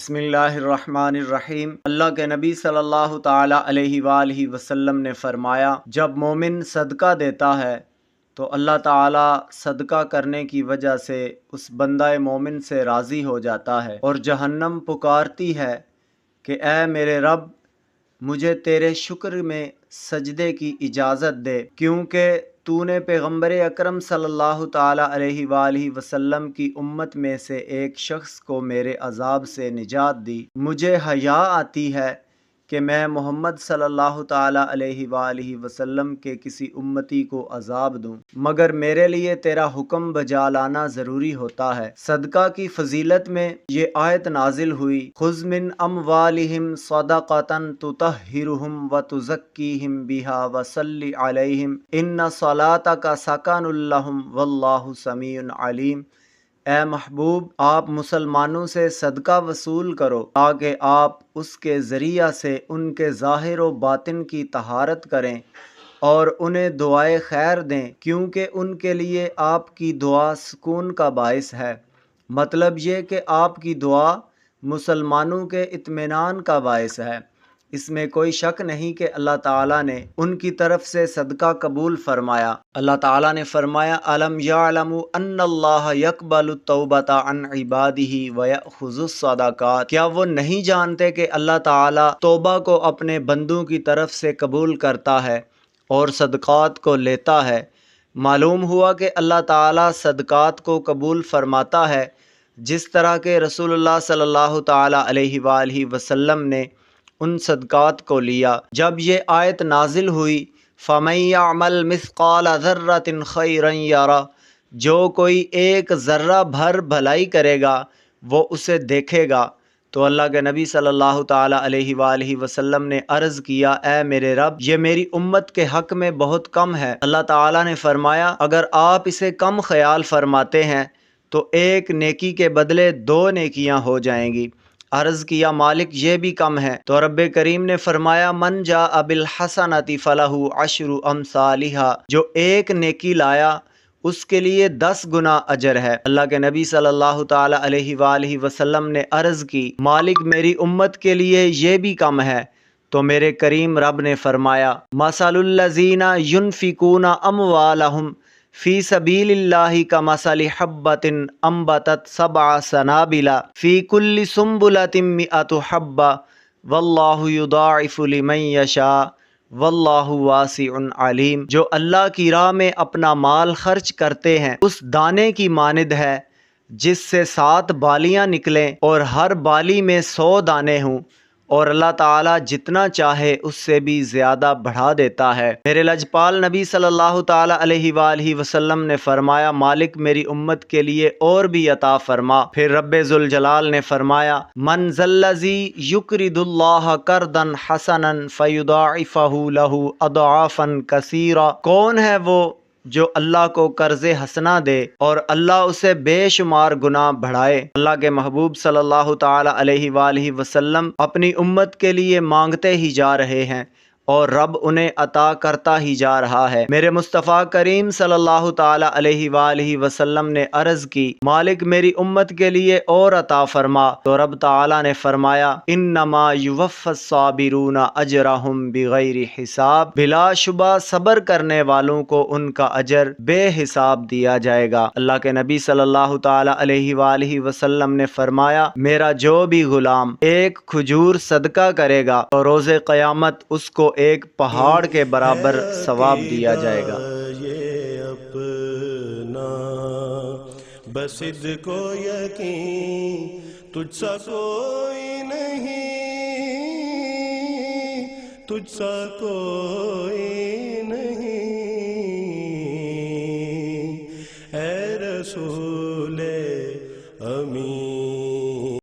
بسم اللہ الرحمن الرحیم۔ اللہ کے نبی صلی اللہ تعالی علیہ وآلہ وسلم نے فرمایا، جب مومن صدقہ دیتا ہے تو اللہ تعالی صدقہ کرنے کی وجہ سے اس بندہ مومن سے راضی ہو جاتا ہے، اور جہنم پکارتی ہے کہ اے میرے رب، مجھے تیرے شکر میں سجدے کی اجازت دے، کیونکہ تو نے پیغمبر اکرم صلی اللہ تعالی علیہ وآلہ وسلم کی امت میں سے ایک شخص کو میرے عذاب سے نجات دی۔ مجھے حیا آتی ہے کہ میں محمد صلی اللہ تعالی علیہ وآلہ وسلم کے کسی امتی کو عذاب دوں، مگر میرے لیے تیرا حکم بجا لانا ضروری ہوتا ہے۔ صدقہ کی فضیلت میں یہ آیت نازل ہوئی، خذ من اموالہم صدقۃ تطہرہم وتزکیہم بہا وصلی علیہم ان صلاتک سکن لہم واللہ سمیع علیم۔ اے محبوب، آپ مسلمانوں سے صدقہ وصول کرو تاکہ آپ اس کے ذریعہ سے ان کے ظاہر و باطن کی طہارت کریں اور انہیں دعائے خیر دیں، کیونکہ ان کے لیے آپ کی دعا سکون کا باعث ہے۔ مطلب یہ کہ آپ کی دعا مسلمانوں کے اطمینان کا باعث ہے۔ اس میں کوئی شک نہیں کہ اللہ تعالیٰ نے ان کی طرف سے صدقہ قبول فرمایا۔ اللہ تعالیٰ نے فرمایا، أَلَمْ يَعْلَمُوا أَنَّ اللَّهَ يَقْبَلُ التَّوْبَةَ عَنْ عِبَادِهِ وَيَأْخُذُ الصَّدَقَاتِ۔ کیا وہ نہیں جانتے کہ اللہ تعالیٰ توبہ کو اپنے بندوں کی طرف سے قبول کرتا ہے اور صدقات کو لیتا ہے؟ معلوم ہوا کہ اللہ تعالیٰ صدقات کو قبول فرماتا ہے، جس طرح کہ رسول اللہ صلی اللہ تعالیٰ علیہ وآلہ وسلم نے ان صدقات کو لیا۔ جب یہ آیت نازل ہوئی، فَمَن يَعْمَلْ مِثْقَالَ ذَرَّةٍ خَيْرًا يَرَهُ، جو کوئی ایک ذرہ بھر بھلائی کرے گا وہ اسے دیکھے گا۔ تو اللہ کے نبی صلی اللہ تعالی علیہ وآلہ وسلم نے عرض کیا، اے میرے رب، یہ میری امت کے حق میں بہت کم ہے۔ اللہ تعالیٰ نے فرمایا، اگر آپ اسے کم خیال فرماتے ہیں تو ایک نیکی کے بدلے 2 نیکیاں ہو جائیں گی۔ عرض کیا، مالک یہ بھی کم ہے؟ تو رب کریم نے فرمایا، من جاء بالحسنۃ فلہ عشر امثالھا، جو ایک نیکی لایا اس کے لیے 10 گنا اجر ہے۔ اللہ کے نبی صلی اللہ تعالی علیہ وآلہ وسلم نے عرض کی، مالک میری امت کے لیے یہ بھی کم ہے؟ تو میرے کریم رب نے فرمایا، مثل الذین ینفقون اموالہم فی سبیل اللہ کمثل حبۃ انبتت 7 سنابل فی کل سنبلۃ 100 حبۃ واللہ یضاعف لمن یشاء واللہ واسع علیم۔ جو اللہ کی راہ میں اپنا مال خرچ کرتے ہیں اس دانے کی مانند ہے جس سے 7 بالیاں نکلیں اور ہر بالی میں 100 دانے ہوں، اور اللہ تعالیٰ جتنا چاہے اس سے بھی زیادہ بڑھا دیتا ہے۔ میرے لجپال نبی صلی اللہ تعالی علیہ وآلہ وسلم نے فرمایا، مالک میری امت کے لیے اور بھی عطا فرما۔ پھر رب ذوالجلال نے فرمایا، من ذا الذی یقرض اللہ قرضا حسنا فیضاعفہ لہ اضعافا کثیرا، کون ہے وہ جو اللہ کو قرض حسنہ دے اور اللہ اسے بے شمار گناہ بڑھائے۔ اللہ کے محبوب صلی اللہ تعالی علیہ وآلہ وسلم اپنی امت کے لیے مانگتے ہی جا رہے ہیں اور رب انہیں عطا کرتا ہی جا رہا ہے۔ میرے مصطفیٰ کریم صلی اللہ تعالی علیہ وآلہ وسلم نے عرض کی، مالک میری امت کے لیے اور عطا فرما۔ تو رب تعالی نے فرمایا، انما یوفی الصابرون اجرہم بغیر حساب، بلا شبہ صبر کرنے والوں کو ان کا اجر بے حساب دیا جائے گا۔ اللہ کے نبی صلی اللہ تعالی علیہ وآلہ وسلم نے فرمایا، میرا جو بھی غلام ایک کھجور صدقہ کرے گا تو روز قیامت اس کو ایک پہاڑ کے برابر ثواب دیا جائے گا۔ یہ اپنا بصد کو یقین تجھ سا کوئی نہیں، تجھ سا کوئی نہیں، اے رسول